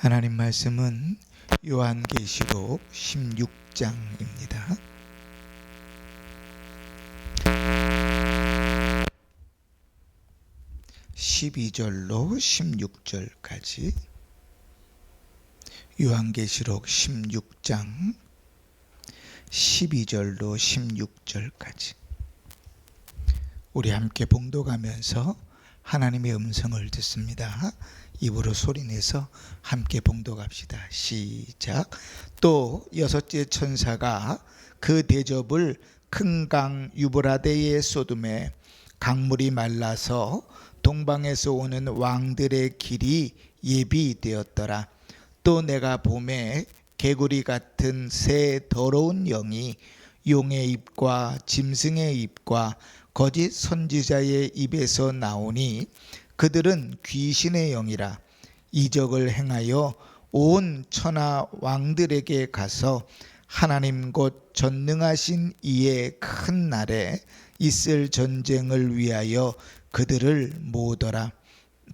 하나님 말씀은 요한계시록 16장입니다. (12절로) (16절까지) 요한계시록 16장 12절로 16절까지 우리 함께 봉독하면서 하나님의 음성을 듣습니다. 입으로 소리내서 함께 봉독합시다. 시작. 또 여섯째 천사가 그 대접을 큰 강 유브라데에 쏟음에 강물이 말라서 동방에서 오는 왕들의 길이 예비되었더라. 또 내가 봄에 개구리 같은 새 더러운 영이 용의 입과 짐승의 입과 거짓 선지자의 입에서 나오니 그들은 귀신의 영이라. 이적을 행하여 온 천하 왕들에게 가서 하나님 곧 전능하신 이의 큰 날에 있을 전쟁을 위하여 그들을 모으더라.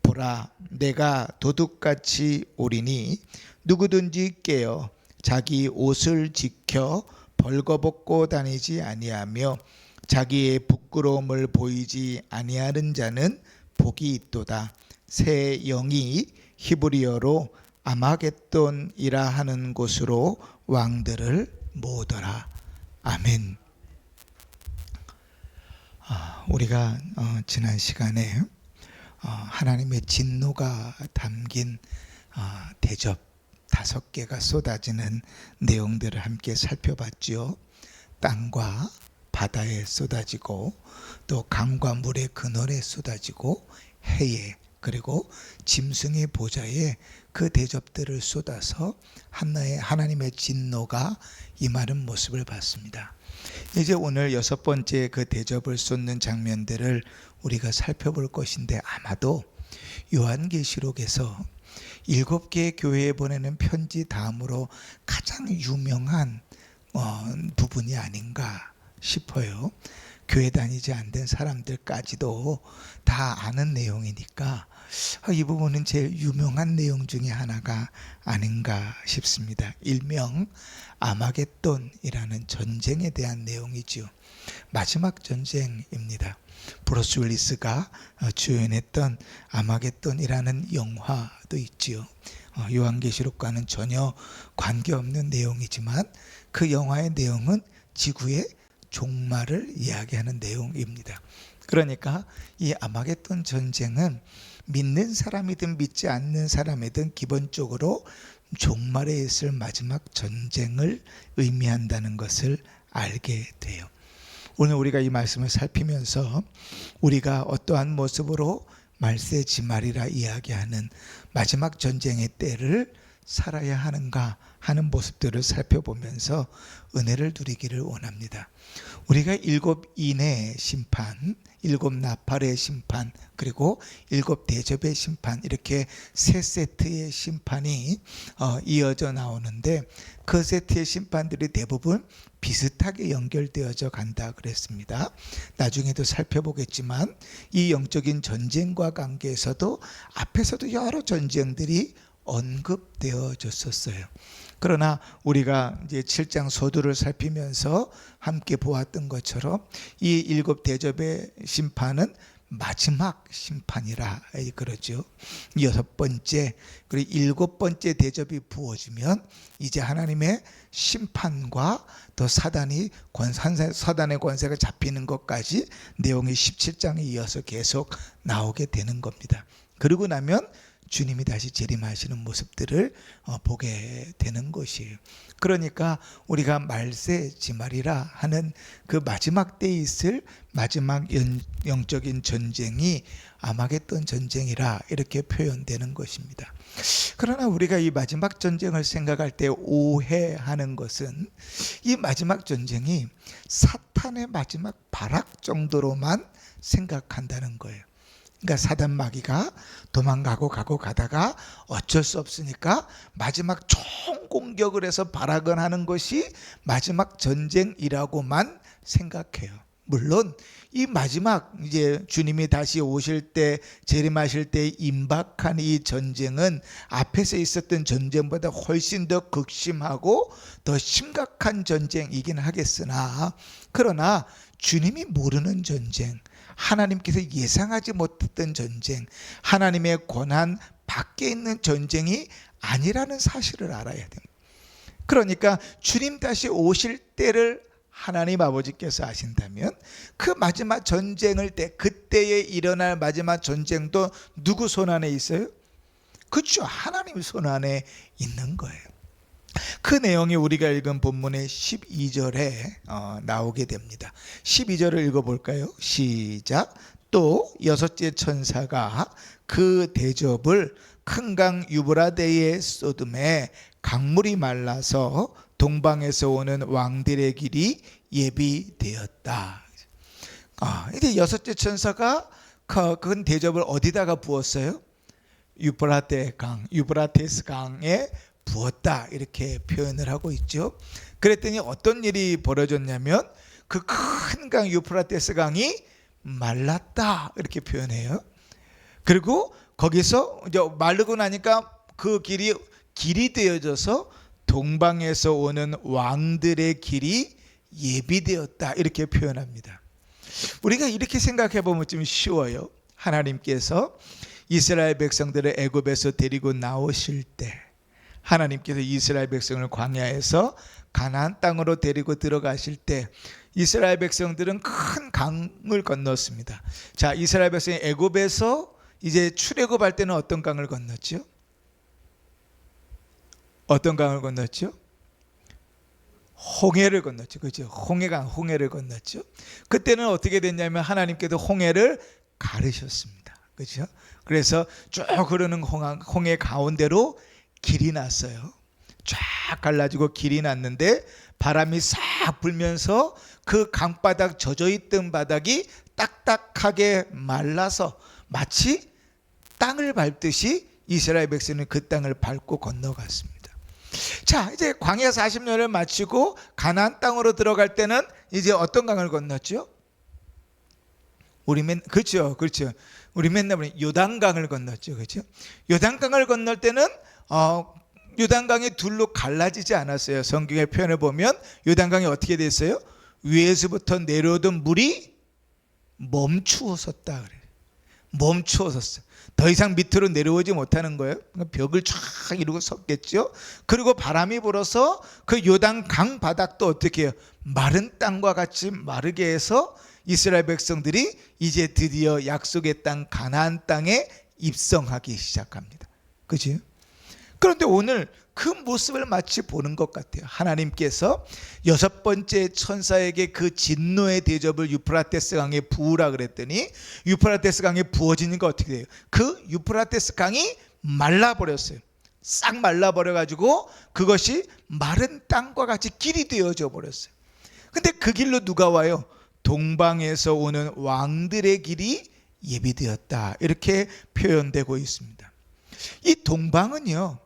보라, 내가 도둑같이 오리니 누구든지 깨어 자기 옷을 지켜 벌거벗고 다니지 아니하며 자기의 부끄러움을 보이지 아니하는 자는 복이 있도다. 새 영이 히브리어로 아마겟돈이라 하는 곳으로 왕들을 모으더라. 아멘. 우리가 지난 시간에 하나님의 진노가 담긴 대접 5개가 쏟아지는 내용들을 함께 살펴봤죠. 땅과 바다에 쏟아지고 또 강과 물의 근원에 쏟아지고 해에 그리고 짐승의 보좌에 그 대접들을 쏟아서 하나님의 진노가 임하는 모습을 봤습니다. 이제 오늘 6번째 그 대접을 쏟는 장면들을 우리가 살펴볼 것인데, 아마도 요한계시록에서 7개의 교회에 보내는 편지 다음으로 가장 유명한 부분이 아닌가 싶어요. 교회 다니지 않는 사람들까지도 다 아는 내용이니까 이 부분은 제일 유명한 내용 중에 하나가 아닌가 싶습니다. 일명 아마겟돈이라는 전쟁에 대한 내용이죠. 마지막 전쟁입니다. 브루스 윌리스가 주연했던 아마겟돈이라는 영화도 있지요. 요한계시록과는 전혀 관계없는 내용이지만 그 영화의 내용은 지구의 종말을 이야기하는 내용입니다. 그러니까 이 아마겟돈 전쟁은 믿는 사람이든 믿지 않는 사람이든 기본적으로 종말에 있을 마지막 전쟁을 의미한다는 것을 알게 돼요. 오늘 우리가 이 말씀을 살피면서 우리가 어떠한 모습으로 말세지말이라 이야기하는 마지막 전쟁의 때를 살아야 하는가 하는 모습들을 살펴보면서 은혜를 누리기를 원합니다. 우리가 7인의 심판, 7나팔의 심판, 그리고 7대접의 심판, 이렇게 3세트의 심판이 이어져 나오는데, 그 세트의 심판들이 대부분 비슷하게 연결되어져 간다 그랬습니다. 나중에도 살펴보겠지만 이 영적인 전쟁과 관계에서도 앞에서도 여러 전쟁들이 언급되어졌었어요. 그러나 우리가 이제 7장 서두를 살피면서 함께 보았던 것처럼 이 7대접의 심판은 마지막 심판이라 그러죠. 6번째 그리고 7번째 대접이 부어지면 이제 하나님의 심판과 또 사단의 권세가 잡히는 것까지 내용이 17장에 이어서 계속 나오게 되는 겁니다. 그러고 나면 주님이 다시 재림하시는 모습들을 보게 되는 것이에요. 그러니까 우리가 말세지말이라 하는 그 마지막 때에 있을 마지막 영적인 전쟁이 아마겟돈 전쟁이라 이렇게 표현되는 것입니다. 그러나 우리가 이 마지막 전쟁을 생각할 때 오해하는 것은 이 마지막 전쟁이 사탄의 마지막 발악 정도로만 생각한다는 거예요. 그러니까 사단 마귀가 도망가고 가다가 어쩔 수 없으니까 마지막 총공격을 해서 발악을 하는 것이 마지막 전쟁이라고만 생각해요. 물론 이 마지막 이제 주님이 다시 오실 때 재림하실 때 임박한 이 전쟁은 앞에서 있었던 전쟁보다 훨씬 더 극심하고 더 심각한 전쟁이긴 하겠으나, 그러나 주님이 모르는 전쟁, 하나님께서 예상하지 못했던 전쟁, 하나님의 권한 밖에 있는 전쟁이 아니라는 사실을 알아야 됩니다. 그러니까 주님 다시 오실 때를 하나님 아버지께서 아신다면 그 마지막 전쟁을 그때에 일어날 마지막 전쟁도 누구 손 안에 있어요? 그렇죠. 하나님 손 안에 있는 거예요. 그 내용이 우리가 읽은 본문의 12절에 나오게 됩니다. 12절을 읽어볼까요? 시작. 또 여섯째 천사가 그 대접을 큰 강 유브라데에 쏟음에 강물이 말라서 동방에서 오는 왕들의 길이 예비되었다. 이제 여섯째 천사가 큰 대접을 어디다가 부었어요? 유브라테스 강에 부었다, 이렇게 표현을 하고 있죠. 그랬더니 어떤 일이 벌어졌냐면 그 큰 강 유프라테스 강이 말랐다, 이렇게 표현해요. 그리고 거기서 이제 마르고 나니까 그 길이 되어져서 동방에서 오는 왕들의 길이 예비되었다, 이렇게 표현합니다. 우리가 이렇게 생각해 보면 좀 쉬워요. 하나님께서 이스라엘 백성들을 애굽에서 데리고 나오실 때, 하나님께서 이스라엘 백성을 광야에서 가나안 땅으로 데리고 들어가실 때 이스라엘 백성들은 큰 강을 건넜습니다. 자, 이스라엘 백성이 애굽에서 이제 출애굽할 때는 어떤 강을 건넜죠? 어떤 강을 건넜죠? 홍해를 건넜죠. 그렇죠? 홍해를 건넜죠. 그때는 어떻게 됐냐면 하나님께서 홍해를 가르셨습니다. 그렇죠? 그래서 쭉 흐르는 홍해 가운데로 길이 났어요. 쫙 갈라지고 길이 났는데 바람이 싹 불면서 그 강바닥, 젖어있던 바닥이 딱딱하게 말라서 마치 땅을 밟듯이 이스라엘 백성은 그 땅을 밟고 건너갔습니다. 자, 이제 광야 40년을 마치고 가나안 땅으로 들어갈 때는 이제 어떤 강을 건넜죠? 그렇죠. 우리 맨날 요단강을 건넜죠. 그렇죠? 요단강을 건널 때는 요단강이 둘로 갈라지지 않았어요. 성경의 표현을 보면 요단강이 어떻게 됐어요? 위에서부터 내려오던 물이 멈추었었다 그래요. 멈추었었어요. 더 이상 밑으로 내려오지 못하는 거예요. 벽을 쫙 이루고 섰겠죠. 그리고 바람이 불어서 그 요단강 바닥도 어떻게 해요? 마른 땅과 같이 마르게 해서 이스라엘 백성들이 이제 드디어 약속의 땅 가나안 땅에 입성하기 시작합니다. 그죠? 그런데 오늘 그 모습을 마치 보는 것 같아요. 하나님께서 여섯 번째 천사에게 그 진노의 대접을 유프라테스 강에 부으라 그랬더니 유프라테스 강에 부어지니까 어떻게 돼요? 그 유프라테스 강이 말라버렸어요. 싹 말라버려가지고 그것이 마른 땅과 같이 길이 되어져 버렸어요. 근데 그 길로 누가 와요? 동방에서 오는 왕들의 길이 예비되었다, 이렇게 표현되고 있습니다. 이 동방은요,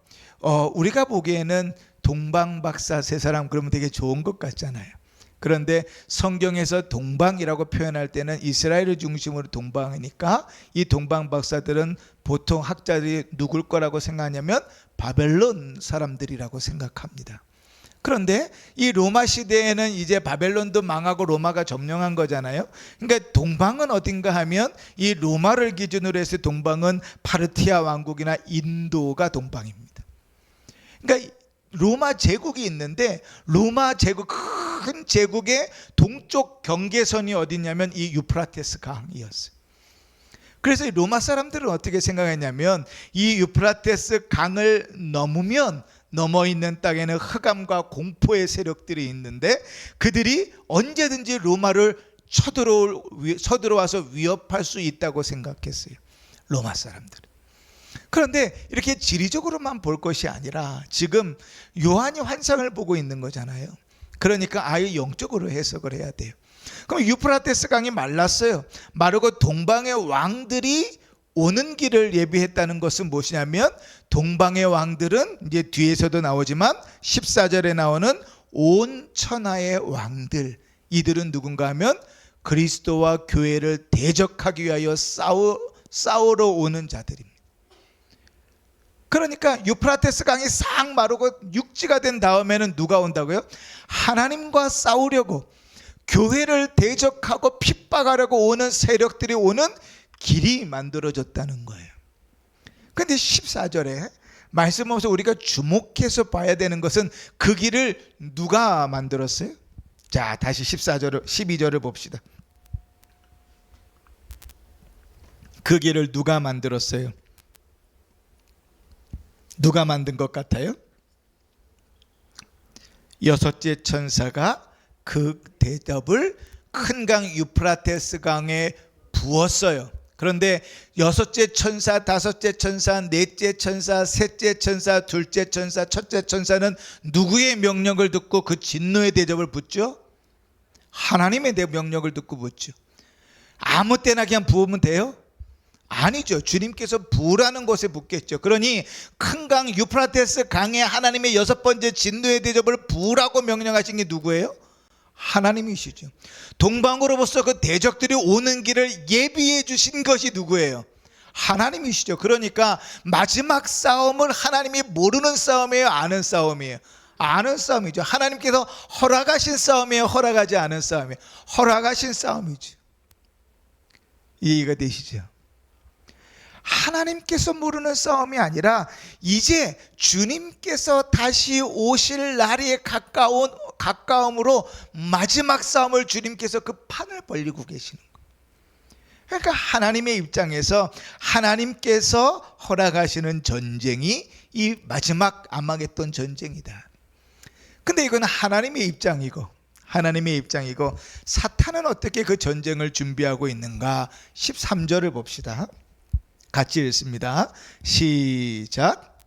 우리가 보기에는 동방박사 세 사람 그러면 되게 좋은 것 같잖아요. 그런데 성경에서 동방이라고 표현할 때는 이스라엘을 중심으로 동방이니까 이 동방박사들은 보통 학자들이 누굴 거라고 생각하냐면 바벨론 사람들이라고 생각합니다. 그런데 이 로마 시대에는 이제 바벨론도 망하고 로마가 점령한 거잖아요. 그러니까 동방은 어딘가 하면 이 로마를 기준으로 해서 동방은 파르티아 왕국이나 인도가 동방입니다. 그러니까 로마 제국이 있는데 로마 제국, 큰 제국의 동쪽 경계선이 어디냐면 이 유프라테스 강이었어요. 그래서 로마 사람들은 어떻게 생각했냐면 이 유프라테스 강을 넘으면 넘어 있는 땅에는 흑암과 공포의 세력들이 있는데 그들이 언제든지 로마를 쳐들어와서 위협할 수 있다고 생각했어요, 로마 사람들은. 그런데 이렇게 지리적으로만 볼 것이 아니라 지금 요한이 환상을 보고 있는 거잖아요. 그러니까 아예 영적으로 해석을 해야 돼요. 그럼 유프라테스 강이 말랐어요. 마르고 동방의 왕들이 오는 길을 예비했다는 것은 무엇이냐면 동방의 왕들은 이제 뒤에서도 나오지만 14절에 나오는 온 천하의 왕들, 이들은 누군가 하면 그리스도와 교회를 대적하기 위하여 싸우러 오는 자들입니다. 그러니까 유프라테스 강이 싹 마르고 육지가 된 다음에는 누가 온다고요? 하나님과 싸우려고, 교회를 대적하고 핍박하려고 오는 세력들이 오는 길이 만들어졌다는 거예요. 그런데 14절에 말씀하면서 우리가 주목해서 봐야 되는 것은 그 길을 누가 만들었어요? 자, 다시 12절을 봅시다. 그 길을 누가 만들었어요? 누가 만든 것 같아요? 여섯째 천사가 그 대접을 큰 강 유프라테스 강에 부었어요. 그런데 여섯째 천사, 다섯째 천사, 넷째 천사, 셋째 천사, 둘째 천사, 첫째 천사는 누구의 명령을 듣고 그 진노의 대접을 붓죠? 하나님의 명령을 듣고 붓죠. 아무 때나 그냥 부으면 돼요? 아니죠. 주님께서 부으라는 곳에 붓겠죠. 그러니 큰 강 유프라테스 강에 하나님의 여섯 번째 진노의 대접을 부으라고 명령하신 게 누구예요? 하나님이시죠. 동방으로부터 그 대적들이 오는 길을 예비해 주신 것이 누구예요? 하나님이시죠. 그러니까 마지막 싸움은 하나님이 모르는 싸움이에요? 아는 싸움이에요? 아는 싸움이죠. 하나님께서 허락하신 싸움이에요? 허락하지 않은 싸움이에요? 허락하신 싸움이죠. 이해가 되시죠? 하나님께서 모르는 싸움이 아니라 이제 주님께서 다시 오실 날이 가까움으로 마지막 싸움을 주님께서 그 판을 벌리고 계시는 거예요. 그러니까 하나님의 입장에서 하나님께서 허락하시는 전쟁이 이 마지막 아마겟돈 전쟁이다. 근데 이건 하나님의 입장이고 사탄은 어떻게 그 전쟁을 준비하고 있는가? 13절을 봅시다. 같이 읽습니다. 시작.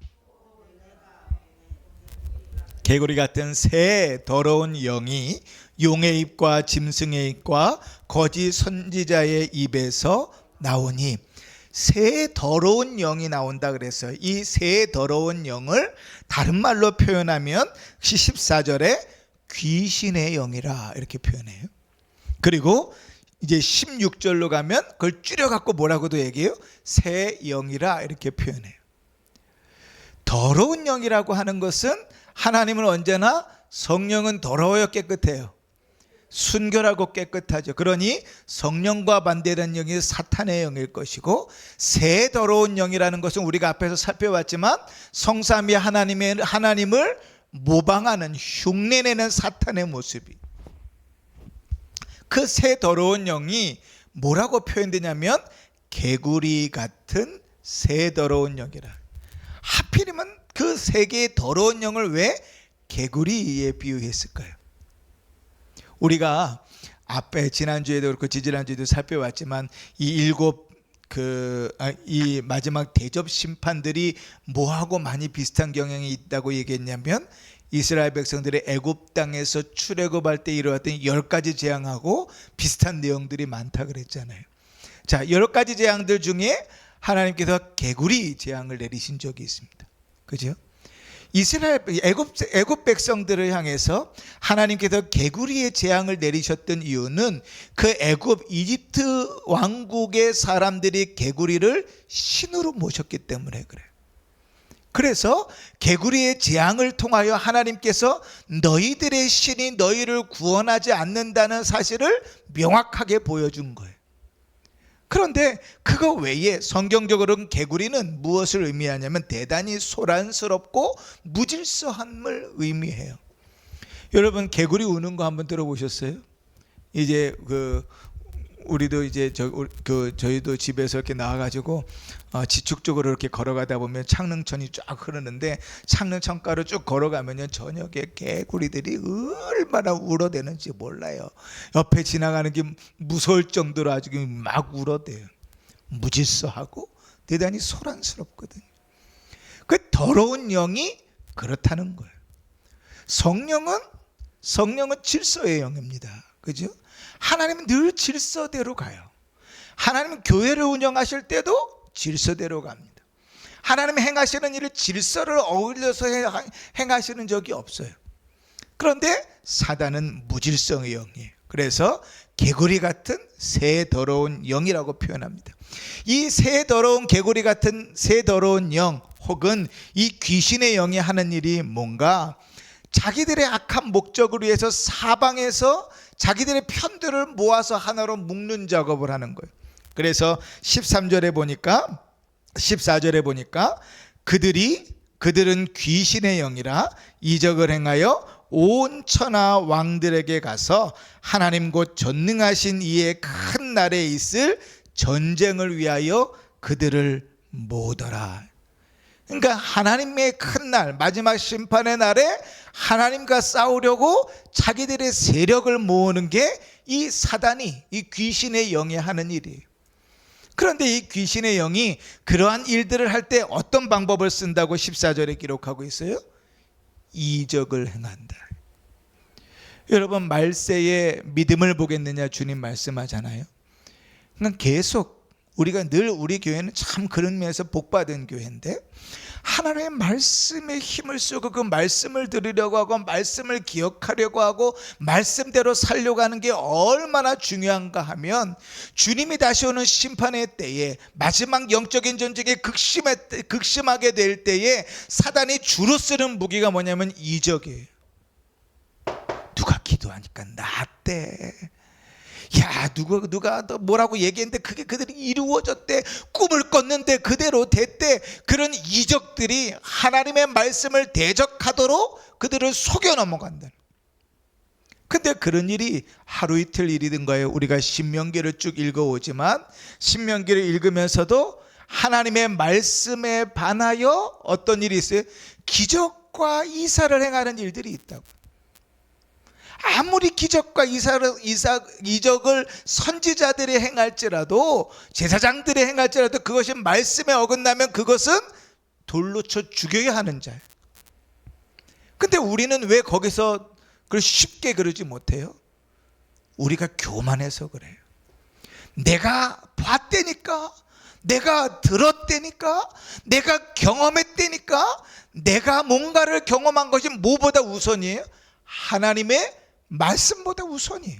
개구리 같은 새 더러운 영이 용의 입과 짐승의 입과 거짓 선지자의 입에서 나오니, 새 더러운 영이 나온다 그랬어요. 이 새 더러운 영을 다른 말로 표현하면 14절에 귀신의 영이라 이렇게 표현해요. 그리고 이제 16절로 가면 그걸 줄여갖고 뭐라고도 얘기해요? 새 영이라 이렇게 표현해요. 더러운 영이라고 하는 것은 하나님은 언제나 성령은 더러워요, 깨끗해요? 순결하고 깨끗하죠. 그러니 성령과 반대되는 영이 사탄의 영일 것이고, 새 더러운 영이라는 것은 우리가 앞에서 살펴봤지만 성삼위 하나님을 모방하는, 흉내내는 사탄의 모습이, 그 새 더러운 영이 뭐라고 표현되냐면 개구리 같은 새 더러운 영이라. 하필이면 그 세 개의 더러운 영을 왜 개구리에 비유했을까요? 우리가 앞에 지난주에도 그렇고 지지난주에도 살펴봤지만 이 마지막 대접 심판들이 뭐하고 많이 비슷한 경향이 있다고 얘기했냐면, 이스라엘 백성들의 애굽 땅에서 출애굽할 때 일어났던 10가지 재앙하고 비슷한 내용들이 많다 그랬잖아요. 자, 10가지 재앙들 중에 하나님께서 개구리 재앙을 내리신 적이 있습니다. 그죠? 애굽 백성들을 향해서 하나님께서 개구리의 재앙을 내리셨던 이유는 그 애굽 이집트 왕국의 사람들이 개구리를 신으로 모셨기 때문에 그래요. 그래서 개구리의 재앙을 통하여 하나님께서 너희들의 신이 너희를 구원하지 않는다는 사실을 명확하게 보여준 거예요. 그런데 그거 외에 성경적으로는 개구리는 무엇을 의미하냐면 대단히 소란스럽고 무질서함을 의미해요. 여러분, 개구리 우는 거 한번 들어보셨어요? 이제 우리도 이제 저희도 집에서 이렇게 나와가지고 지축 쪽으로 이렇게 걸어가다 보면 창릉천이 쫙 흐르는데, 창릉천가로 쭉 걸어가면요, 저녁에 개구리들이 얼마나 울어대는지 몰라요. 옆에 지나가는 게 무서울 정도로 아주 막 울어대요. 무질서하고 대단히 소란스럽거든요. 그 더러운 영이 그렇다는 거예요. 성령은 질서의 영입니다. 그죠? 하나님은 늘 질서대로 가요. 하나님은 교회를 운영하실 때도 질서대로 갑니다. 하나님이 행하시는 일을 질서를 어울려서 행하시는 적이 없어요. 그런데 사단은 무질서의 영이에요. 그래서 개구리 같은 새 더러운 영이라고 표현합니다. 이 새 더러운 개구리 같은 새 더러운 영 혹은 이 귀신의 영이 하는 일이 뭔가 자기들의 악한 목적을 위해서 사방에서 자기들의 편들을 모아서 하나로 묶는 작업을 하는 거예요. 그래서 13절에 보니까 14절에 보니까 그들은 귀신의 영이라 이적을 행하여 온 천하 왕들에게 가서 하나님 곧 전능하신 이의 큰 날에 있을 전쟁을 위하여 그들을 모으더라. 그러니까 하나님의 큰 날, 마지막 심판의 날에 하나님과 싸우려고 자기들의 세력을 모으는 게 이 사단이, 이 귀신의 영이 하는 일이에요. 그런데 이 귀신의 영이 그러한 일들을 할 때 어떤 방법을 쓴다고 14절에 기록하고 있어요? 이적을 행한다. 여러분, 말세에 믿음을 보겠느냐 주님 말씀하잖아요. 그러니까 계속 우리가 늘 우리 교회는 참 그런 면에서 복받은 교회인데 하나님의 말씀에 힘을 쓰고 그 말씀을 들으려고 하고 말씀을 기억하려고 하고 말씀대로 살려고 하는 게 얼마나 중요한가 하면 주님이 다시 오는 심판의 때에 마지막 영적인 전쟁에 극심하게 될 때에 사단이 주로 쓰는 무기가 뭐냐면 이적이에요. 누가 기도하니까 낫대. 야, 누가 뭐라고 얘기했는데 그게 그들이 이루어졌대. 꿈을 꿨는데 그대로 됐대. 그런 이적들이 하나님의 말씀을 대적하도록 그들을 속여 넘어간다. 근데 그런 일이 하루 이틀 일이든가요. 우리가 신명기를 쭉 읽어오지만 신명기를 읽으면서도 하나님의 말씀에 반하여 어떤 일이 있어요? 기적과 이사를 행하는 일들이 있다고. 아무리 기적과 이적을 선지자들이 행할지라도 제사장들이 행할지라도 그것이 말씀에 어긋나면 그것은 돌로 쳐 죽여야 하는 자예요. 근데 우리는 왜 거기서 그걸 쉽게 그러지 못해요? 우리가 교만해서 그래요. 내가 봤다니까, 내가 들었다니까, 내가 경험했다니까. 내가 뭔가를 경험한 것이 뭐보다 우선이에요? 하나님의 말씀보다 우선이에요.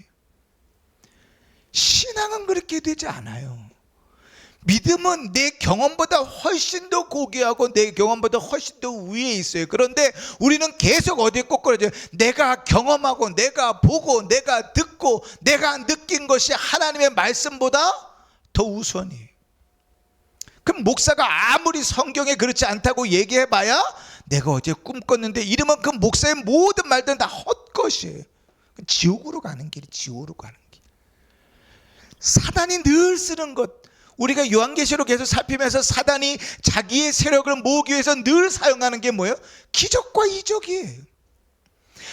신앙은 그렇게 되지 않아요. 믿음은 내 경험보다 훨씬 더 고귀하고 내 경험보다 훨씬 더 위에 있어요. 그런데 우리는 계속 어디에 꼬꾸라져요. 내가 경험하고 내가 보고 내가 듣고 내가 느낀 것이 하나님의 말씀보다 더 우선이에요. 그럼 목사가 아무리 성경에 그렇지 않다고 얘기해봐야 내가 어제 꿈 꿨는데 이러면 그 목사의 모든 말들은 다 헛것이에요. 지옥으로 가는 길이 지옥으로 가는 길. 사단이 늘 쓰는 것, 우리가 요한계시록 계속 살피면서 사단이 자기의 세력을 모으기 위해서 늘 사용하는 게 뭐예요? 기적과 이적이에요.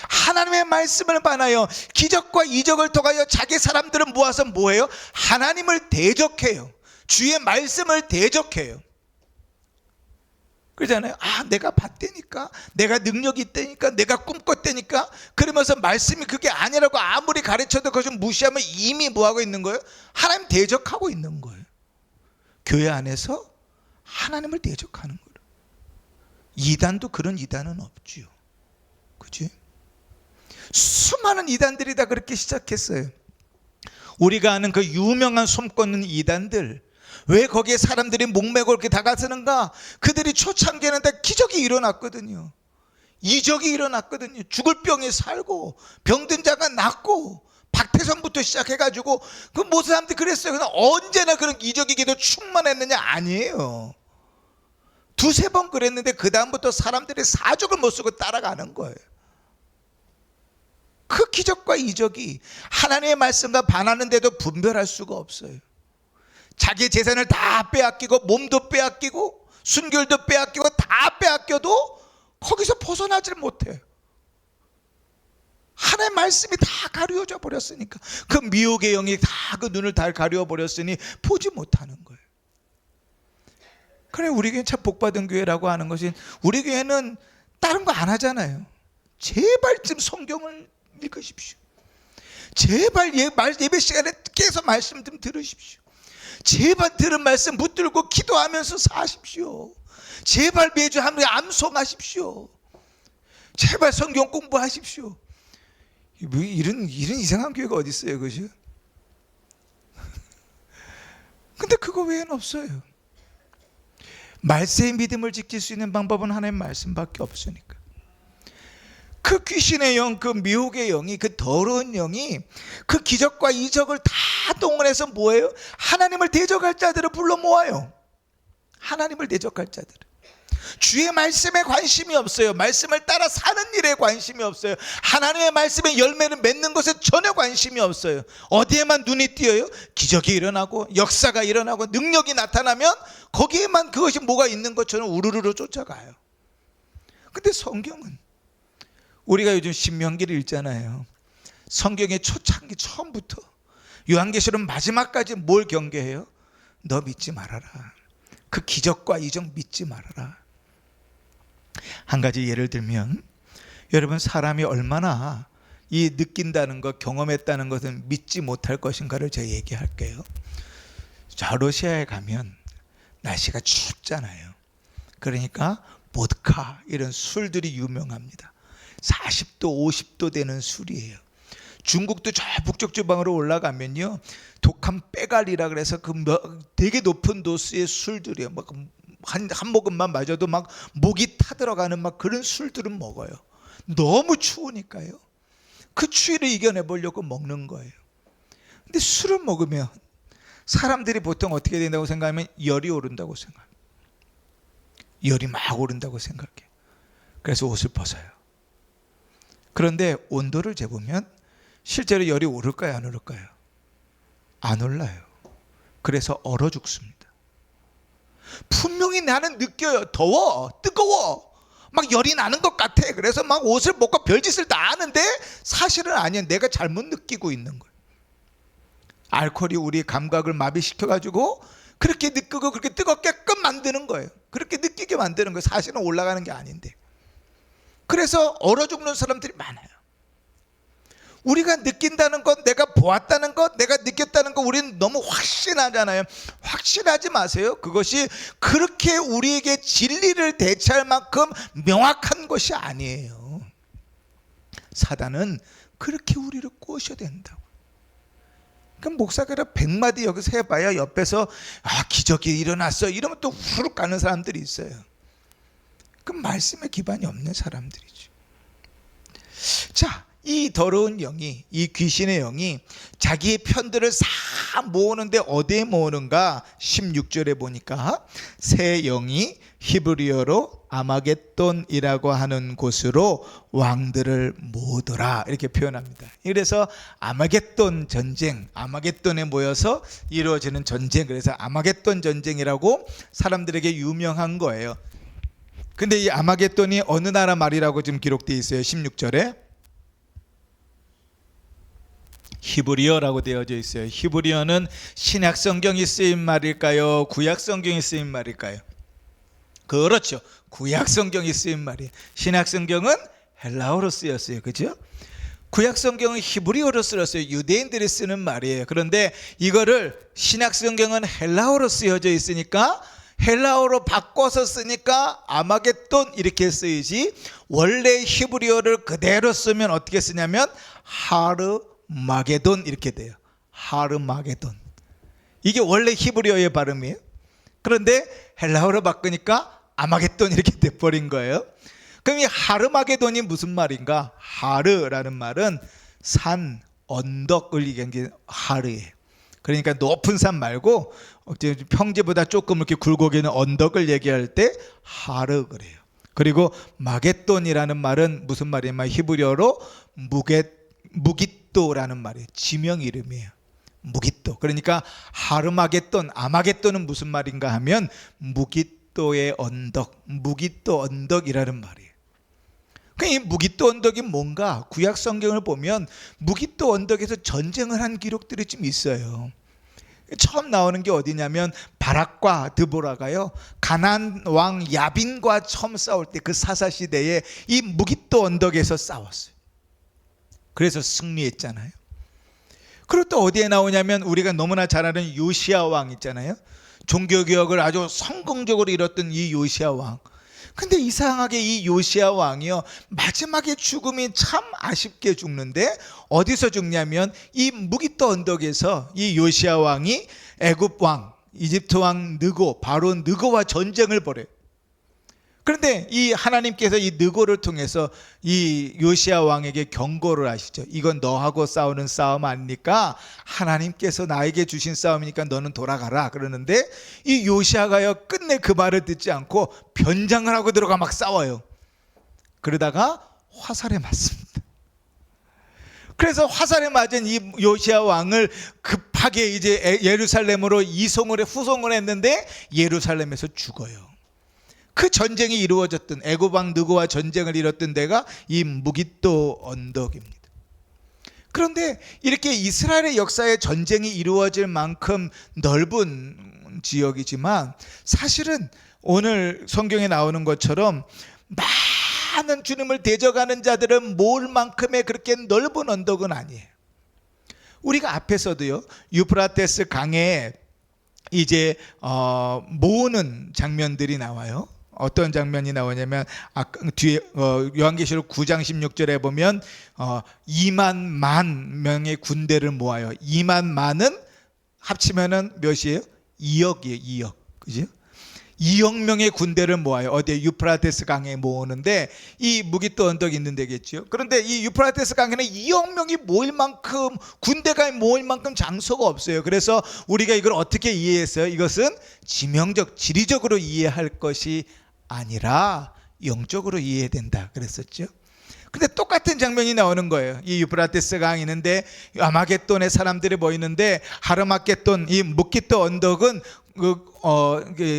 하나님의 말씀을 반하여 기적과 이적을 통하여 자기 사람들을 모아서 뭐예요? 하나님을 대적해요. 주의 말씀을 대적해요. 그러잖아요. 아, 내가 봤다니까, 내가 능력이 있다니까, 내가 꿈꿨다니까. 그러면서 말씀이 그게 아니라고 아무리 가르쳐도 그것을 무시하면 이미 뭐하고 있는 거예요? 하나님 대적하고 있는 거예요. 교회 안에서 하나님을 대적하는 거예요. 이단도 그런 이단은 없지요. 그치? 수많은 이단들이 다 그렇게 시작했어요. 우리가 아는 그 유명한 손 꽂는 이단들, 왜 거기에 사람들이 목매고 이렇게 다가서는가? 그들이 초창기에는 다 기적이 일어났거든요. 이적이 일어났거든요. 죽을 병이 살고 병든 자가 낫고 박태선부터 시작해가지고 그 모든 사람들이 그랬어요. 그냥 언제나 그런 이적이 기도 충만했느냐? 아니에요. 두세 번 그랬는데 그 다음부터 사람들이 사족을 못 쓰고 따라가는 거예요. 그 기적과 이적이 하나님의 말씀과 반하는데도 분별할 수가 없어요. 자기 재산을 다 빼앗기고 몸도 빼앗기고 순결도 빼앗기고 다 빼앗겨도 거기서 벗어나질 못해요. 하나님의 말씀이 다 가려져 버렸으니까, 그 미혹의 영이 다 그 눈을 다 가려 버렸으니 보지 못하는 거예요. 그래, 우리 교회는 참 복받은 교회라고 하는 것이, 우리 교회는 다른 거 안 하잖아요. 제발 좀 성경을 읽으십시오. 제발 예배 시간에 계속 말씀 좀 들으십시오. 제발 들은 말씀 붙들고 기도하면서 사십시오. 제발 매주 하루에 암송하십시오. 제발 성경 공부하십시오. 뭐 이런 이상한 교회가 어디 있어요, 그죠? 근데 그거 외에는 없어요. 말세의 믿음을 지킬 수 있는 방법은 하나님의 말씀밖에 없으니까. 그 귀신의 영, 그 미혹의 영이, 그 더러운 영이 그 기적과 이적을 다 동원해서 뭐예요? 하나님을 대적할 자들을 불러 모아요. 하나님을 대적할 자들. 주의 말씀에 관심이 없어요. 말씀을 따라 사는 일에 관심이 없어요. 하나님의 말씀에 열매를 맺는 것에 전혀 관심이 없어요. 어디에만 눈이 띄어요? 기적이 일어나고 역사가 일어나고 능력이 나타나면 거기에만 그것이 뭐가 있는 것처럼 우르르르 쫓아가요. 근데 성경은, 우리가 요즘 신명기를 읽잖아요. 성경의 초창기 처음부터 요한계시록 마지막까지 뭘 경계해요? 너 믿지 말아라. 그 기적과 이적 믿지 말아라. 한 가지 예를 들면, 여러분, 사람이 얼마나 이 느낀다는 것, 경험했다는 것은 믿지 못할 것인가를 제가 얘기할게요. 자, 러시아에 가면 날씨가 춥잖아요. 그러니까 보드카 이런 술들이 유명합니다. 40도 50도 되는 술이에요. 중국도 저 북쪽 지방으로 올라가면요, 독한 빼갈이라 그래서 그 되게 높은 도수의 술들이에요. 막 한 모금만 마셔도 막 목이 타들어가는 막 그런 술들은 먹어요. 너무 추우니까요. 그 추위를 이겨내 보려고 먹는 거예요. 근데 술을 먹으면 사람들이 보통 어떻게 된다고 생각하면 열이 오른다고 생각해요. 열이 막 오른다고 생각해요. 그래서 옷을 벗어요. 그런데 온도를 재보면 실제로 열이 오를까요, 안 오를까요? 안 올라요. 그래서 얼어 죽습니다. 분명히 나는 느껴요. 더워, 뜨거워, 막 열이 나는 것 같아. 그래서 막 옷을 벗고 별짓을 다 하는데 사실은 아니야. 내가 잘못 느끼고 있는 거예요. 알코올이 우리 감각을 마비시켜가지고 그렇게 느끼고 그렇게 뜨겁게끔 만드는 거예요. 그렇게 느끼게 만드는 거예요. 사실은 올라가는 게 아닌데. 그래서 얼어 죽는 사람들이 많아요. 우리가 느낀다는 것, 내가 보았다는 것, 내가 느꼈다는 것, 우리는 너무 확신하잖아요. 확신하지 마세요. 그것이 그렇게 우리에게 진리를 대체할 만큼 명확한 것이 아니에요. 사단은 그렇게 우리를 꼬셔야 된다고. 그럼 목사가 100마디 여기서 해봐야 옆에서 기적이 일어났어 이러면 또 후룩 가는 사람들이 있어요. 그럼 말씀에 기반이 없는 사람들이죠. 자, 이 더러운 영이, 이 귀신의 영이 자기의 편들을 싹 모으는데 어디에 모으는가? 16절에 보니까 새 영이 히브리어로 아마겟돈이라고 하는 곳으로 왕들을 모으더라 이렇게 표현합니다. 그래서 아마겟돈 전쟁, 아마겟돈에 모여서 이루어지는 전쟁, 그래서 아마겟돈 전쟁이라고 사람들에게 유명한 거예요. 근데 이 아마겟돈이 어느 나라 말이라고 지금 기록되어 있어요? 16절에 히브리어라고 되어져 있어요. 히브리어는 신약 성경이 쓰인 말일까요? 구약 성경이 쓰인 말일까요? 그렇죠. 구약 성경이 쓰인 말이에요. 신약 성경은 헬라어로 쓰였어요. 그죠? 구약 성경은 히브리어로 쓰였어요. 유대인들이 쓰는 말이에요. 그런데 이거를 신약 성경은 헬라어로 쓰여져 있으니까 헬라어로 바꿔서 쓰니까 아마겟돈 이렇게 쓰이지, 원래 히브리어를 그대로 쓰면 어떻게 쓰냐면 하르마게돈 이렇게 돼요. 하르마게돈. 이게 원래 히브리어의 발음이에요. 그런데 헬라어로 바꾸니까 아마겟돈 이렇게 돼버린 거예요. 그럼 이 하르마게돈이 무슨 말인가? 하르라는 말은 산, 언덕을 얘기한 게 하르예요. 그러니까 높은 산 말고 평지보다 조금 이렇게 굴곡이는 언덕을 얘기할 때 하르 그래요. 그리고 마겟돈이라는 말은 무슨 말이냐면 히브리어로 무깃도라는 말이에요. 지명 이름이에요. 무깃도. 그러니까 하르마겟돈, 아마겟돈은 무슨 말인가 하면 무깃도의 언덕, 무깃도 언덕이라는 말이에요. 이 무깃도 언덕이 뭔가? 구약 성경을 보면 무깃도 언덕에서 전쟁을 한 기록들이 좀 있어요. 처음 나오는 게 어디냐면 바락과 드보라가요, 가나안 왕 야빈과 처음 싸울 때 그 사사 시대에 이 무깃도 언덕에서 싸웠어요. 그래서 승리했잖아요. 그리고 또 어디에 나오냐면 우리가 너무나 잘 아는 요시야 왕 있잖아요. 종교개혁을 아주 성공적으로 이뤘던 이 요시야 왕, 근데 이상하게 이 요시야 왕이요, 마지막에 죽음이 참 아쉽게 죽는데 어디서 죽냐면 이 무기또 언덕에서 이 요시야 왕이 애굽 왕, 이집트 왕 느고, 바로 느고와 전쟁을 벌여요. 그런데 이 하나님께서 이 느고를 통해서 이 요시야 왕에게 경고를 하시죠. 이건 너하고 싸우는 싸움 아닙니까? 하나님께서 나에게 주신 싸움이니까 너는 돌아가라. 그러는데 이 요시야가요, 끝내 그 말을 듣지 않고 변장을 하고 들어가 막 싸워요. 그러다가 화살에 맞습니다. 그래서 화살에 맞은 이 요시야 왕을 급하게 이제 예루살렘으로 후송을 했는데 예루살렘에서 죽어요. 그 전쟁이 이루어졌던, 애굽 왕 느고와 전쟁을 이뤘던 데가 이 무기또 언덕입니다. 그런데 이렇게 이스라엘의 역사에 전쟁이 이루어질 만큼 넓은 지역이지만 사실은 오늘 성경에 나오는 것처럼 많은 주님을 대적하는 자들은 모을 만큼의 그렇게 넓은 언덕은 아니에요. 우리가 앞에서도요, 유프라테스 강에 이제 모으는 장면들이 나와요. 어떤 장면이 나오냐면 뒤에 요한계시록 9장 16절에 보면 2만 만 명의 군대를 모아요. 2만 만은 합치면은 몇이에요? 2억이에요. 2억. 그죠? 2억 명의 군대를 모아요. 어디에? 유프라테스 강에 모으는데 이 무기또 언덕이 있는 데겠죠. 그런데 이 유프라테스 강에는 2억 명이 모일 만큼, 군대가 모일 만큼 장소가 없어요. 그래서 우리가 이걸 어떻게 이해했어요? 이것은 지명적, 지리적으로 이해할 것이 아니라 영적으로 이해해야 된다 그랬었죠. 근데 똑같은 장면이 나오는 거예요. 이 유프라테스 강이 있는데 아마겟돈의 사람들이 모이는데 하르마겟돈, 이 무기또 언덕은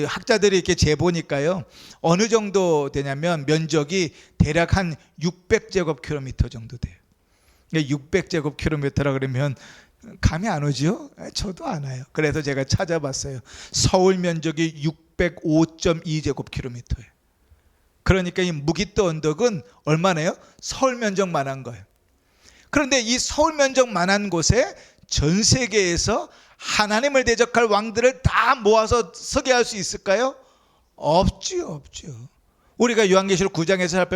학자들이 이렇게 재보니까요, 어느 정도 되냐면 면적이 대략 한 600제곱킬로미터 정도 돼요. 600제곱킬로미터라 그러면 감이 안 오죠? 저도 안 와요. 그래서 제가 찾아봤어요. 서울 면적이 605.2제곱킬로미터예요. 그러니까 이 무기또 언덕은 얼마나요? 서울 면적만한 거예요. 그런데 이 서울 면적만한 곳에 전 세계에서 하나님을 대적할 왕들을 다 모아서 서게 할 수 있을까요? 없죠. 우리가 요한계시록 9장에서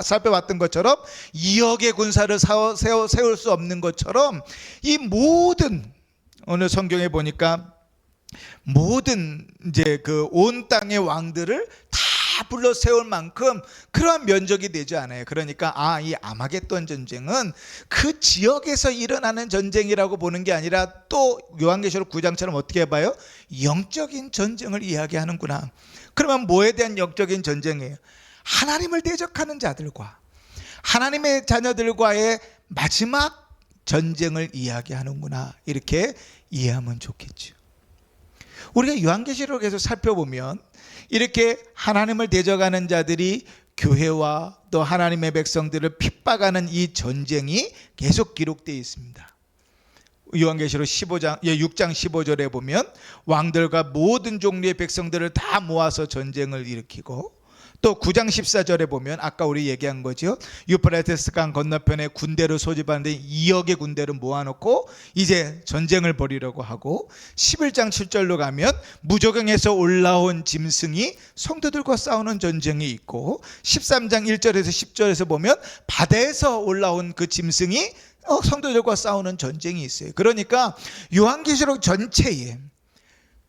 살펴봤던 것처럼 2억의 군사를 세울 수 없는 것처럼 이 모든, 오늘 성경에 보니까 모든 이제 그 온 땅의 왕들을 다 불러 세울 만큼 그러한 면적이 되지 않아요. 그러니까 이 아마겟돈 전쟁은 그 지역에서 일어나는 전쟁이라고 보는 게 아니라 또 요한계시록 9장처럼 어떻게 해봐요? 영적인 전쟁을 이야기하는구나. 그러면 뭐에 대한 영적인 전쟁이에요? 하나님을 대적하는 자들과 하나님의 자녀들과의 마지막 전쟁을 이야기하는구나. 이렇게 이해하면 좋겠죠. 우리가 요한계시록에서 살펴보면 이렇게 하나님을 대적하는 자들이 교회와 또 하나님의 백성들을 핍박하는 이 전쟁이 계속 기록되어 있습니다. 요한계시록 6장 15절에 보면 왕들과 모든 종류의 백성들을 다 모아서 전쟁을 일으키고, 또 9장 14절에 보면 아까 우리 얘기한 거죠. 유프라테스 강 건너편에 군대를 소집하는데 2억의 군대를 모아놓고 이제 전쟁을 벌이려고 하고, 11장 7절로 가면 무저경에서 올라온 짐승이 성도들과 싸우는 전쟁이 있고, 13장 1절에서 10절에서 보면 바다에서 올라온 그 짐승이 성도들과 싸우는 전쟁이 있어요. 그러니까 요한계시록 전체에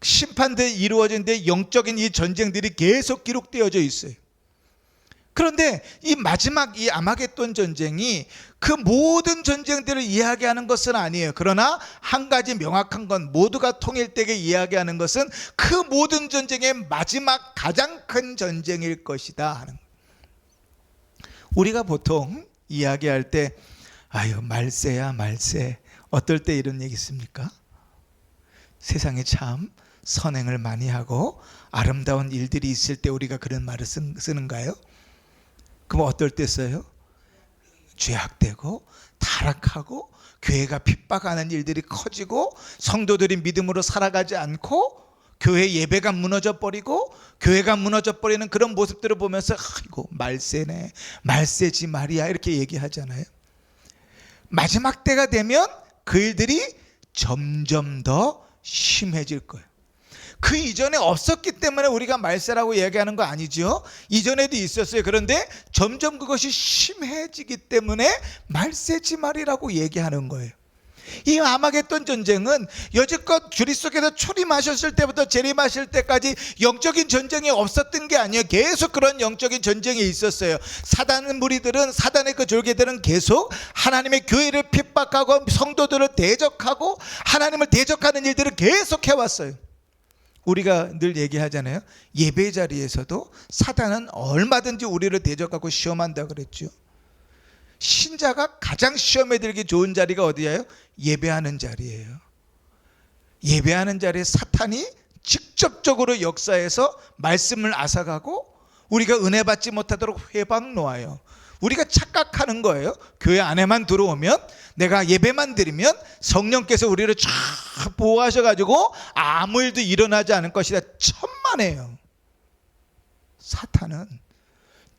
심판들이 이루어지는데 영적인 이 전쟁들이 계속 기록되어져 있어요. 그런데 이 마지막 이 아마겟돈 전쟁이 그 모든 전쟁들을 이야기하는 것은 아니에요. 그러나 한 가지 명확한 건, 모두가 통일되게 이야기하는 것은 그 모든 전쟁의 마지막 가장 큰 전쟁일 것이다 하는 거예요. 우리가 보통 이야기할 때 말세야 말세, 어떨 때 이런 얘기 있습니까? 세상에 참 선행을 많이 하고 아름다운 일들이 있을 때 우리가 그런 말을 쓰는가요? 그럼 어떨 때 써요? 죄악되고 타락하고 교회가 핍박하는 일들이 커지고 성도들이 믿음으로 살아가지 않고 교회 예배가 무너져 버리고 교회가 무너져 버리는 그런 모습들을 보면서 아이고 말세네, 말세지 말이야, 이렇게 얘기하잖아요. 마지막 때가 되면 그 일들이 점점 더 심해질 거예요. 그 이전에 없었기 때문에 우리가 말세라고 얘기하는 거 아니죠? 이전에도 있었어요. 그런데 점점 그것이 심해지기 때문에 말세지말이라고 얘기하는 거예요. 이 아마겟돈 전쟁은 여지껏 그리스도께서 출임하셨을 때부터 재림하실 때까지 영적인 전쟁이 없었던 게 아니에요. 계속 그런 영적인 전쟁이 있었어요. 사단의 무리들은, 사단의 그 졸개들은 계속 하나님의 교회를 핍박하고 성도들을 대적하고 하나님을 대적하는 일들을 계속 해왔어요. 우리가 늘 얘기하잖아요. 예배 자리에서도 사단은 얼마든지 우리를 대적하고 시험한다 그랬죠. 신자가 가장 시험에 들기 좋은 자리가 어디예요? 예배하는 자리예요. 예배하는 자리에 사탄이 직접적으로 역사해서 말씀을 앗아가고 우리가 은혜 받지 못하도록 회방 놓아요. 우리가 착각하는 거예요. 교회 안에만 들어오면, 내가 예배만 드리면 성령께서 우리를 쫙 보호하셔가지고 아무 일도 일어나지 않을 것이다. 천만에요. 사탄은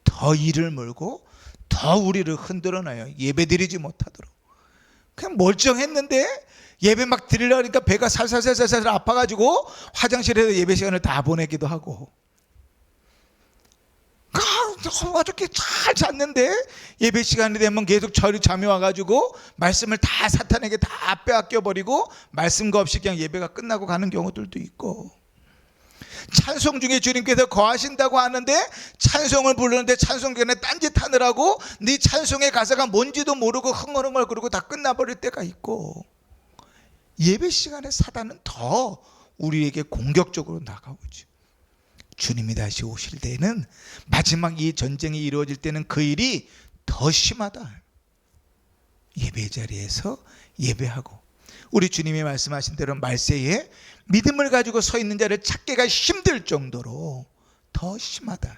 더 일을 몰고 더 우리를 흔들어놔요. 예배 드리지 못하도록. 그냥 멀쩡했는데 예배 막 드리려고 하니까 배가 살살살살 아파가지고 화장실에서 예배 시간을 다 보내기도 하고, 어저께 잘 잤는데 예배 시간이 되면 계속 잠이 와가지고 말씀을 다 사탄에게 다 빼앗겨버리고 말씀과 없이 그냥 예배가 끝나고 가는 경우들도 있고, 찬송 중에 주님께서 거하신다고 하는데 찬송을 부르는데 찬송 전에 딴짓하느라고 네 찬송의 가사가 뭔지도 모르고 흥얼흥얼 그러고 다 끝나버릴 때가 있고, 예배 시간에 사단은 더 우리에게 공격적으로 나가오죠. 주님이 다시 오실 때는, 마지막 이 전쟁이 이루어질 때는 그 일이 더 심하다. 예배 자리에서 예배하고, 우리 주님이 말씀하신 대로 말세에 믿음을 가지고 서 있는 자를 찾기가 힘들 정도로 더 심하다.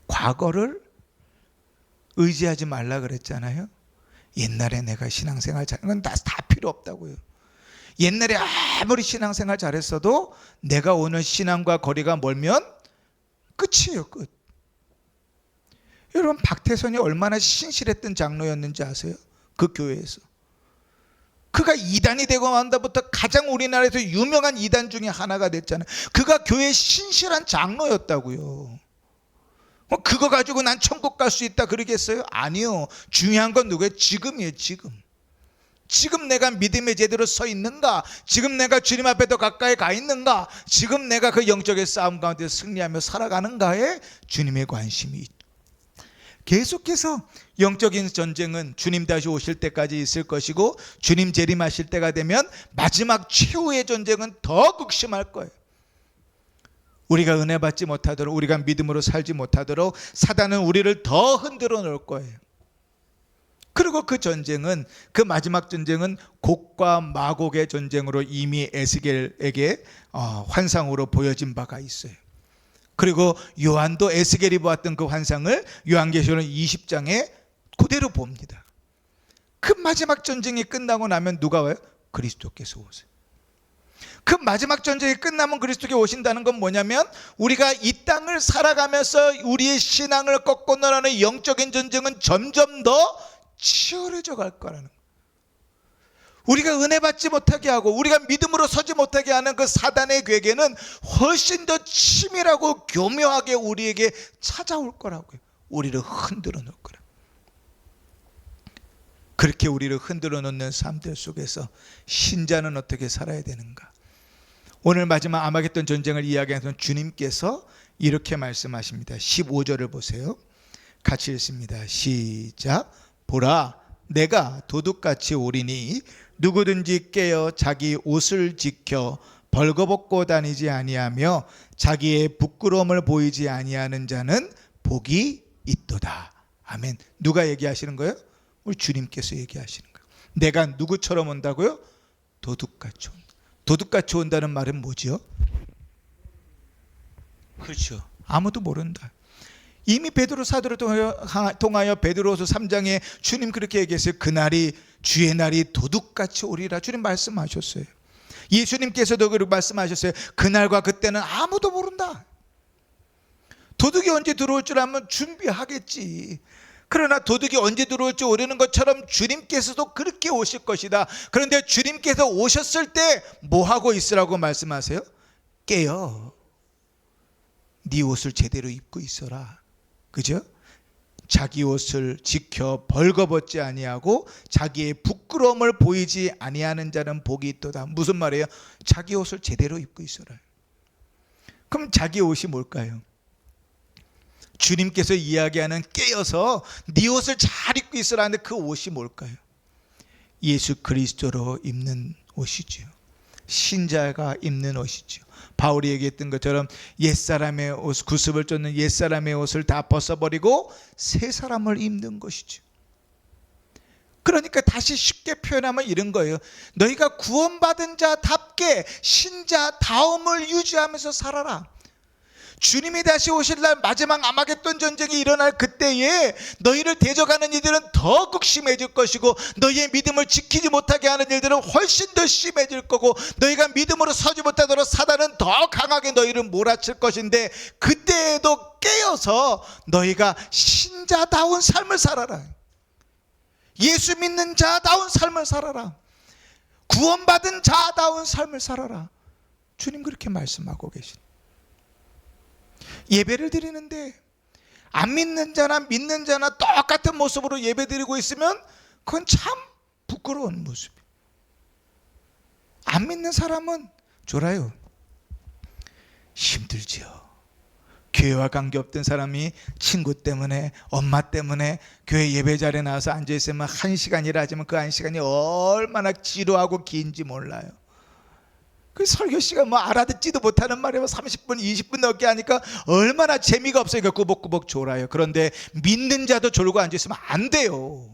과거를 의지하지 말라 그랬잖아요. 옛날에 내가 신앙생활 잘한 건 다 필요 없다고요. 옛날에 아무리 신앙생활 잘했어도 내가 오늘 신앙과 거리가 멀면 끝이에요, 끝. 여러분, 박태선이 얼마나 신실했던 장로였는지 아세요? 그 교회에서. 그가 이단이 되고 난다부터 가장 우리나라에서 유명한 이단 중에 하나가 됐잖아요. 그가 교회의 신실한 장로였다고요. 그거 가지고 난 천국 갈 수 있다 그러겠어요? 아니요. 중요한 건 누구예요? 지금이에요, 지금. 지금 내가 믿음에 제대로 서 있는가? 지금 내가 주님 앞에 더 가까이 가 있는가? 지금 내가 그 영적인 싸움 가운데 승리하며 살아가는가에 주님의 관심이 있죠. 계속해서 영적인 전쟁은 주님 다시 오실 때까지 있을 것이고, 주님 재림하실 때가 되면 마지막 최후의 전쟁은 더 극심할 거예요. 우리가 은혜 받지 못하도록, 우리가 믿음으로 살지 못하도록 사단은 우리를 더 흔들어 놓을 거예요. 그리고 그 전쟁은, 그 마지막 전쟁은 곡과 마곡의 전쟁으로 이미 에스겔에게 환상으로 보여진 바가 있어요. 그리고 요한도 에스겔이 보았던 그 환상을 요한계시록 20장에 그대로 봅니다. 그 마지막 전쟁이 끝나고 나면 누가 와요? 그리스도께서 오세요. 그 마지막 전쟁이 끝나면 그리스도께서 오신다는 건 뭐냐면, 우리가 이 땅을 살아가면서 우리의 신앙을 꺾고 나가는 영적인 전쟁은 점점 더 치열해져 갈 거라는 거예요. 우리가 은혜 받지 못하게 하고 우리가 믿음으로 서지 못하게 하는 그 사단의 괴계는 훨씬 더 치밀하고 교묘하게 우리에게 찾아올 거라고요. 우리를 흔들어 놓을 거라. 그렇게 우리를 흔들어 놓는 삶들 속에서 신자는 어떻게 살아야 되는가? 오늘 마지막 아마겟돈 전쟁을 이야기하는 주님께서 이렇게 말씀하십니다. 15절을 보세요. 같이 읽습니다. 시작. 보라, 내가 도둑같이 오리니 누구든지 깨어 자기 옷을 지켜 벌거벗고 다니지 아니하며 자기의 부끄러움을 보이지 아니하는 자는 복이 있도다. 아멘. 누가 얘기하시는 거예요? 우리 주님께서 얘기하시는 거예요. 내가 누구처럼 온다고요? 도둑같이 온다. 도둑같이 온다는 말은 뭐죠? 그렇죠. 아무도 모른다. 이미 베드로 사도를 통하여 베드로서 3장에 주님 그렇게 얘기했어요. 그날이, 주의 날이 도둑같이 오리라. 주님 말씀하셨어요. 예수님께서도 그렇게 말씀하셨어요. 그날과 그때는 아무도 모른다. 도둑이 언제 들어올 줄 알면 준비하겠지. 그러나 도둑이 언제 들어올지 모르는 것처럼 주님께서도 그렇게 오실 것이다. 그런데 주님께서 오셨을 때 뭐 하고 있으라고 말씀하세요? 깨어 네 옷을 제대로 입고 있어라. 그죠? 자기 옷을 지켜 벌거벗지 아니하고 자기의 부끄러움을 보이지 아니하는 자는 복이 있도다. 무슨 말이에요? 자기 옷을 제대로 입고 있어라. 그럼 자기 옷이 뭘까요? 주님께서 이야기하는 깨어서 네 옷을 잘 입고 있으라는데 그 옷이 뭘까요? 예수 그리스도로 입는 옷이죠. 신자가 입는 옷이죠. 바울이 얘기했던 것처럼 옛사람의 옷, 구습을 쫓는 옛사람의 옷을 다 벗어버리고 새 사람을 입는 것이죠. 그러니까 다시 쉽게 표현하면 이런 거예요. 너희가 구원받은 자답게 신자다움을 유지하면서 살아라. 주님이 다시 오실 날 마지막 아마겟돈 전쟁이 일어날 그때에 너희를 대적하는 이들은 더 극심해질 것이고 너희의 믿음을 지키지 못하게 하는 일들은 훨씬 더 심해질 거고 너희가 믿음으로 서지 못하도록 사단은 더 강하게 너희를 몰아칠 것인데 그때에도 깨어서 너희가 신자다운 삶을 살아라. 예수 믿는 자다운 삶을 살아라. 구원받은 자다운 삶을 살아라. 주님 그렇게 말씀하고 계십니다. 예배를 드리는데 안 믿는 자나 믿는 자나 똑같은 모습으로 예배 드리고 있으면 그건 참 부끄러운 모습이에요. 안 믿는 사람은 졸아요. 힘들지요. 교회와 관계없던 사람이 친구 때문에 엄마 때문에 교회 예배 자리에 나와서 앉아있으면 1시간이라 하지만 그 1시간이 얼마나 지루하고 긴지 몰라요. 그 설교 시간 뭐 알아듣지도 못하는 말이면 30분 20분 넘게 하니까 얼마나 재미가 없으니까 꾸벅꾸벅 졸아요. 그런데 믿는 자도 졸고 앉아있으면 안 돼요.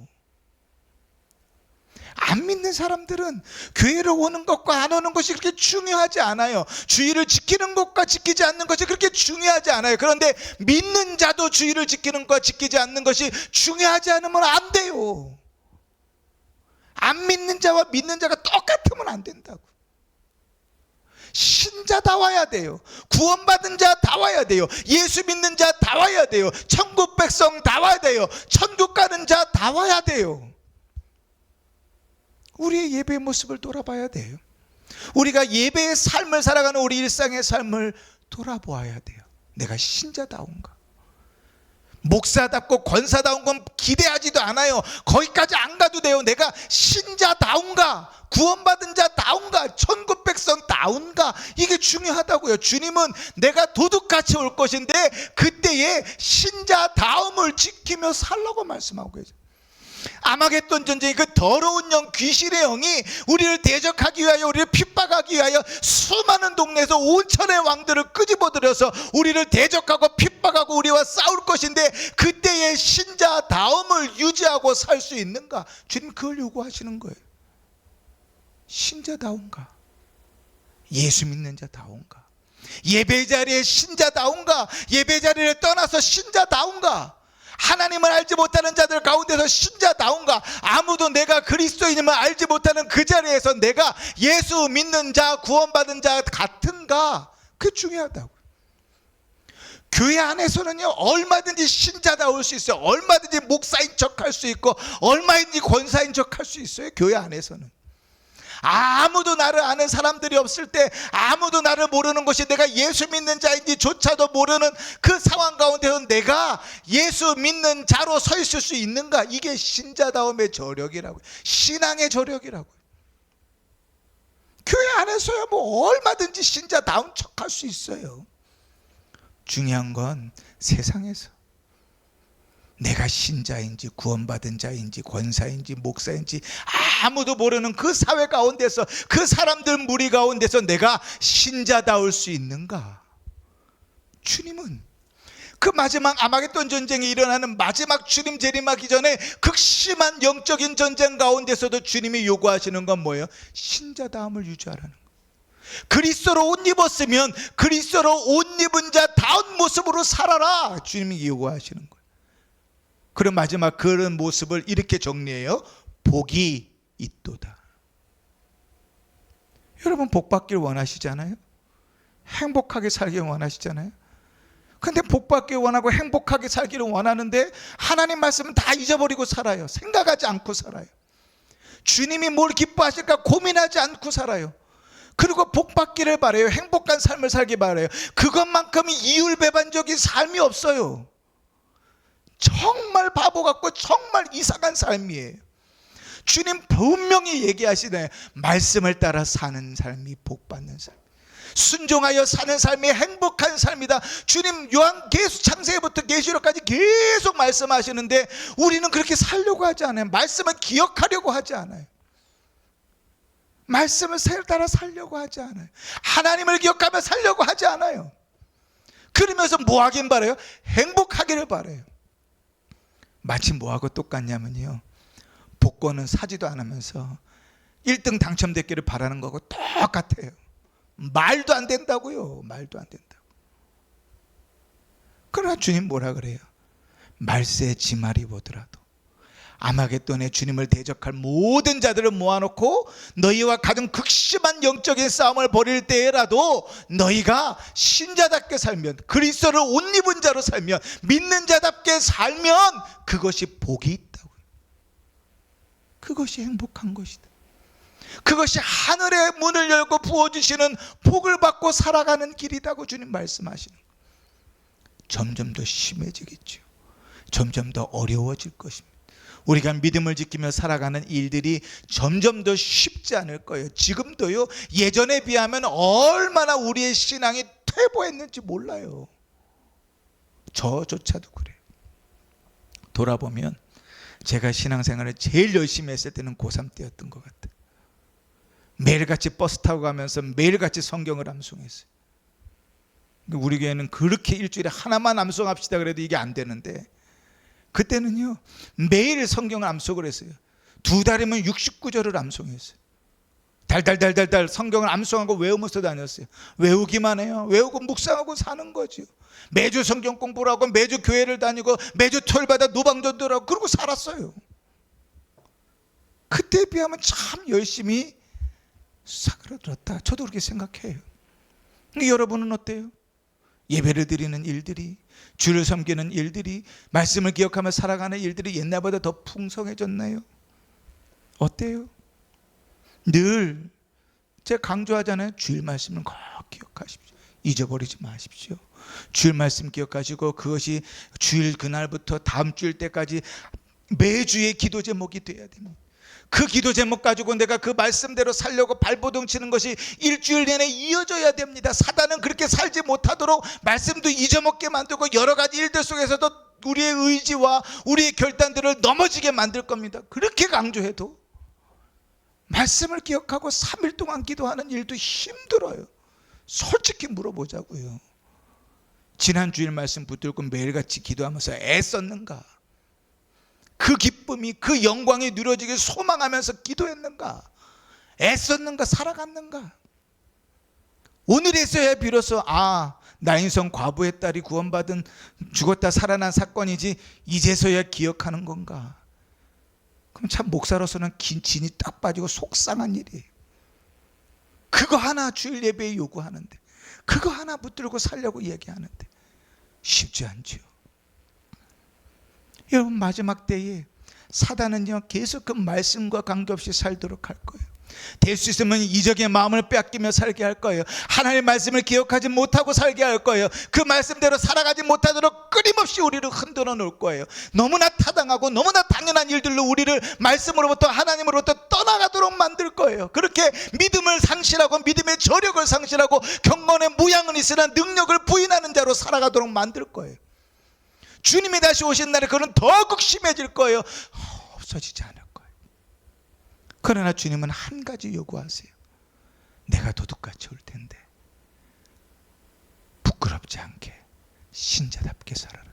안 믿는 사람들은 교회로 오는 것과 안 오는 것이 그렇게 중요하지 않아요. 주의를 지키는 것과 지키지 않는 것이 그렇게 중요하지 않아요. 그런데 믿는 자도 주의를 지키는 것과 지키지 않는 것이 중요하지 않으면 안 돼요. 안 믿는 자와 믿는 자가 똑같으면 안 된다고. 신자다워야 돼요. 구원받은 자다워야 돼요. 예수 믿는 자다워야 돼요. 천국 백성다워야 돼요. 천국 가는 자다워야 돼요. 우리의 예배의 모습을 돌아봐야 돼요. 우리가 예배의 삶을 살아가는 우리 일상의 삶을 돌아보아야 돼요. 내가 신자다운가? 목사답고 권사다운 건 기대하지도 않아요. 거기까지 안 가도 돼요. 내가 신자다운가? 구원받은 자다운가? 천국 백성다운가? 이게 중요하다고요. 주님은 내가 도둑같이 올 것인데 그때에 신자다움을 지키며 살라고 말씀하고 계세요. 아마겟돈 전쟁이 그 더러운 영, 귀신의 영이 우리를 대적하기 위하여 우리를 핍박하기 위하여 수많은 동네에서 온천의 왕들을 끄집어들여서 우리를 대적하고 핍박하고 우리와 싸울 것인데 그때의 신자다움을 유지하고 살 수 있는가? 주님 그걸 요구하시는 거예요. 신자다운가? 예수 믿는 자다운가? 예배 자리에 신자다운가? 예배 자리를 떠나서 신자다운가? 하나님을 알지 못하는 자들 가운데서 신자다운가? 아무도 내가 그리스도인임을 알지 못하는 그 자리에서 내가 예수 믿는 자, 구원받은 자 같은가? 그게 중요하다고. 교회 안에서는요 얼마든지 신자다울 수 있어요. 얼마든지 목사인 척할 수 있고 얼마든지 권사인 척할 수 있어요. 교회 안에서는 아무도 나를 아는 사람들이 없을 때, 아무도 나를 모르는 것이 내가 예수 믿는 자인지 조차도 모르는 그 상황 가운데서 내가 예수 믿는 자로 서 있을 수 있는가? 이게 신자다움의 저력이라고요. 신앙의 저력이라고요. 교회 안에서야 뭐 얼마든지 신자다운 척할 수 있어요. 중요한 건 세상에서 내가 신자인지 구원받은 자인지 권사인지 목사인지 아무도 모르는 그 사회 가운데서, 그 사람들 무리 가운데서 내가 신자다울 수 있는가? 주님은 그 마지막 아마겟돈 전쟁이 일어나는 마지막 주님 재림하기 전에 극심한 영적인 전쟁 가운데서도 주님이 요구하시는 건 뭐예요? 신자다움을 유지하라는 거예요. 그리스도로 옷 입었으면 그리스도로 옷 입은 자다운 모습으로 살아라, 주님이 요구하시는 거예요. 그런 마지막 그런 모습을 이렇게 정리해요. 복이 있도다. 여러분 복 받길 원하시잖아요. 행복하게 살길 원하시잖아요. 근데 복 받길 원하고 행복하게 살기를 원하는데 하나님 말씀은 다 잊어버리고 살아요. 생각하지 않고 살아요. 주님이 뭘 기뻐하실까 고민하지 않고 살아요. 그리고 복 받기를 바라요. 행복한 삶을 살기 바라요. 그것만큼 이율배반적인 삶이 없어요. 정말 바보 같고 정말 이상한 삶이에요. 주님 분명히 얘기하시네. 말씀을 따라 사는 삶이 복 받는 삶, 순종하여 사는 삶이 행복한 삶이다. 주님 요한 계속 창세기부터 계시록까지 계속 말씀하시는데 우리는 그렇게 살려고 하지 않아요. 말씀을 기억하려고 하지 않아요. 말씀을 따라 살려고 하지 않아요. 하나님을 기억하며 살려고 하지 않아요. 그러면서 뭐 하긴 바라요? 행복하기를 바라요. 마치 뭐하고 똑같냐면요, 복권은 사지도 않으면서 1등 당첨됐기를 바라는 거고 똑같아요. 말도 안 된다고요. 말도 안 된다고. 그러나 주님 뭐라 그래요? 말세의 지말이 보더라도 아마겟돈에 주님을 대적할 모든 자들을 모아놓고 너희와 가장 극심한 영적인 싸움을 벌일 때라도 너희가 신자답게 살면, 그리스도를 옷 입은 자로 살면, 믿는 자답게 살면 그것이 복이 있다고. 그것이 행복한 것이다. 그것이 하늘의 문을 열고 부어주시는 복을 받고 살아가는 길이라고 주님 말씀하시는 거예요. 점점 더 심해지겠죠. 점점 더 어려워질 것입니다. 우리가 믿음을 지키며 살아가는 일들이 점점 더 쉽지 않을 거예요. 지금도요, 예전에 비하면 얼마나 우리의 신앙이 퇴보했는지 몰라요. 저조차도 그래요. 돌아보면 제가 신앙생활을 제일 열심히 했을 때는 고3 때였던 것 같아요. 매일같이 버스 타고 가면서 매일같이 성경을 암송했어요. 우리 교회는 그렇게 일주일에 하나만 암송합시다 그래도 이게 안 되는데, 그때는요 매일 성경을 암송을 했어요. 2달이면 69절을 암송했어요. 달달달달달 성경을 암송하고 외우면서 다녔어요. 외우기만 해요. 외우고 묵상하고 사는 거죠. 매주 성경 공부를 하고 매주 교회를 다니고 매주 토요일마다 노방전도를 하고 그러고 살았어요. 그때에 비하면 참 열심히 사그라들었다. 저도 그렇게 생각해요. 근데 여러분은 어때요? 예배를 드리는 일들이, 주를 섬기는 일들이, 말씀을 기억하며 살아가는 일들이 옛날보다 더 풍성해졌나요? 어때요? 늘 제가 강조하잖아요. 주일 말씀은 꼭 기억하십시오. 잊어버리지 마십시오. 주일 말씀 기억하시고 그것이 주일 그날부터 다음 주일 때까지 매주의 기도 제목이 돼야 됩니다. 그 기도 제목 가지고 내가 그 말씀대로 살려고 발버둥 치는 것이 일주일 내내 이어져야 됩니다. 사단은 그렇게 살지 못하도록 말씀도 잊어먹게 만들고 여러 가지 일들 속에서도 우리의 의지와 우리의 결단들을 넘어지게 만들 겁니다. 그렇게 강조해도 말씀을 기억하고 3일 동안 기도하는 일도 힘들어요. 솔직히 물어보자고요. 지난 주일 말씀 붙들고 매일같이 기도하면서 애썼는가? 그 기쁨이, 그 영광이 누려지길 소망하면서 기도했는가? 애썼는가? 살아갔는가? 오늘에서야 비로소 나인성 과부의 딸이 구원받은, 죽었다 살아난 사건이지 이제서야 기억하는 건가? 그럼 참 목사로서는 긴 진이 딱 빠지고 속상한 일이에요. 그거 하나 주일 예배에 요구하는데, 그거 하나 붙들고 살려고 얘기하는데 쉽지 않죠. 여러분, 마지막 때에 사단은요 계속 그 말씀과 관계없이 살도록 할 거예요. 될 수 있으면 이적의 마음을 빼앗기며 살게 할 거예요. 하나님의 말씀을 기억하지 못하고 살게 할 거예요. 그 말씀대로 살아가지 못하도록 끊임없이 우리를 흔들어 놓을 거예요. 너무나 타당하고 너무나 당연한 일들로 우리를 말씀으로부터, 하나님으로부터 떠나가도록 만들 거예요. 그렇게 믿음을 상실하고 믿음의 저력을 상실하고 경건의 모양은 있으나 능력을 부인하는 자로 살아가도록 만들 거예요. 주님이 다시 오신 날에 그는 더 극심해질 거예요. 없어지지 않을 거예요. 그러나 주님은 한 가지 요구하세요. 내가 도둑같이 올 텐데 부끄럽지 않게 신자답게 살아라.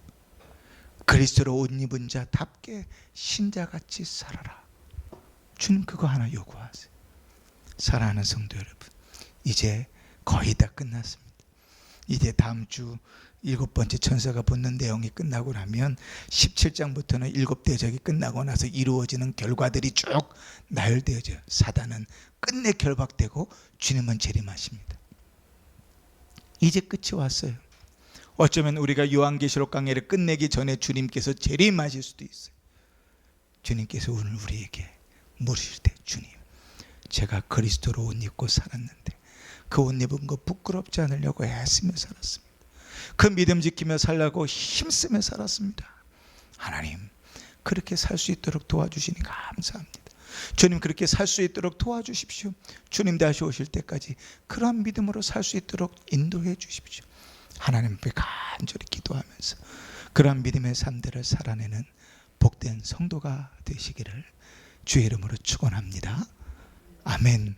그리스도로 옷 입은 자답게 신자같이 살아라. 주님 그거 하나 요구하세요. 사랑하는 성도 여러분, 이제 거의 다 끝났습니다. 이제 다음 주 7번째 천사가 붙는 내용이 끝나고 나면 17장부터는 7대적이 끝나고 나서 이루어지는 결과들이 쭉 나열되어져요. 사단은 끝내 결박되고 주님은 재림하십니다. 이제 끝이 왔어요. 어쩌면 우리가 요한계시록 강해를 끝내기 전에 주님께서 재림하실 수도 있어요. 주님께서 오늘 우리에게 물으실 때, 주님, 제가 그리스도로 옷 입고 살았는데 그 옷 입은 거 부끄럽지 않으려고 애쓰며 살았습니다. 그 믿음 지키며 살라고 힘쓰며 살았습니다. 하나님, 그렇게 살 수 있도록 도와주시니 감사합니다. 주님, 그렇게 살 수 있도록 도와주십시오. 주님 다시 오실 때까지 그러한 믿음으로 살 수 있도록 인도해 주십시오. 하나님 앞에 간절히 기도하면서 그러한 믿음의 삶들을 살아내는 복된 성도가 되시기를 주의 이름으로 축원합니다. 아멘.